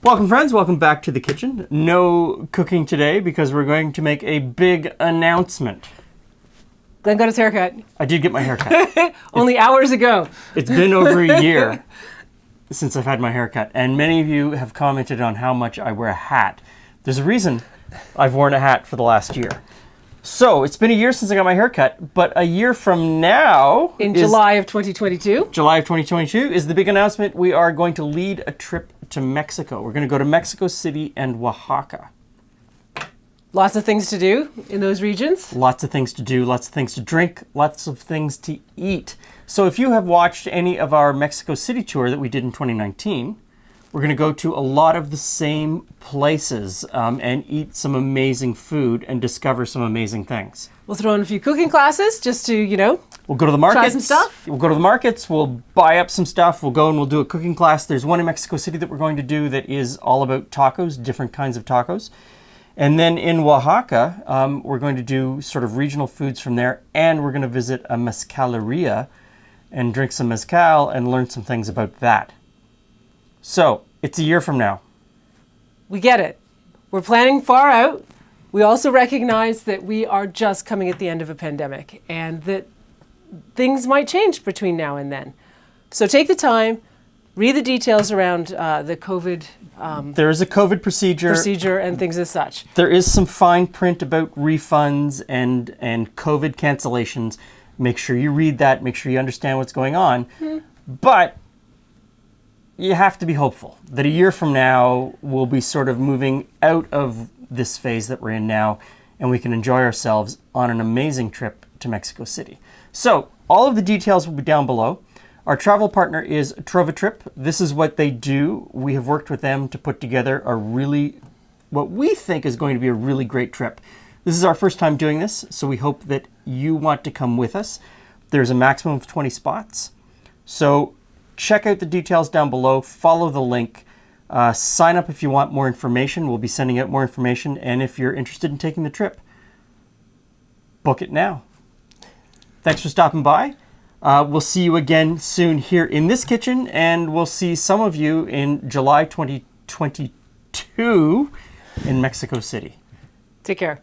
Welcome, friends. Welcome back to the kitchen. No cooking today because we're going to make a big announcement. Glenn got his haircut. I did get my haircut. Only hours ago. It's been over a year since I've had my haircut, and many of you have commented on how much I wear a hat. There's a reason I've worn a hat for the last year. So, it's been a year since I got my haircut, but a year from now... In July of 2022. July of 2022 is the big announcement. We are going to lead a trip to Mexico. We're going to go to Mexico City and Oaxaca. Lots of things to do in those regions. Lots of things to do, lots of things to drink, lots of things to eat. So if you have watched any of our Mexico City tour that we did in 2019, we're going to go to a lot of the same places and eat some amazing food and discover some amazing things. We'll throw in a few cooking classes just to, We'll go to the markets. try some stuff. We'll go to the markets. We'll buy up some stuff. We'll go and we'll do a cooking class. There's one in Mexico City that we're going to do that is all about tacos, different kinds of tacos. And then in Oaxaca, we're going to do sort of regional foods from there. And we're going to visit a mezcaleria and drink some mezcal and learn some things about that. So it's a year from now. We get it. We're planning far out. We also recognize that we are just coming at the end of a pandemic and that things might change between now and then. So take the time, read the details around the COVID There is a COVID procedure. and things as such. There is some fine print about refunds and COVID cancellations. Make sure you read that. Make sure you understand what's going on. But you have to be hopeful that a year from now we'll be sort of moving out of this phase that we're in now and we can enjoy ourselves on an amazing trip to Mexico City. So all of the details will be down below. Our travel partner is Trovatrip. This is what they do. We have worked with them to put together what we think is going to be a really great trip. This is our first time doing this, so we hope that you want to come with us. There's a maximum of 20 spots. So check out the details down below. Follow the link. Sign up if you want more information. We'll be sending out more information. And if you're interested in taking the trip, book it now. Thanks for stopping by. We'll see you again soon here in this kitchen, and we'll see some of you in July 2022 in Mexico City. Take care.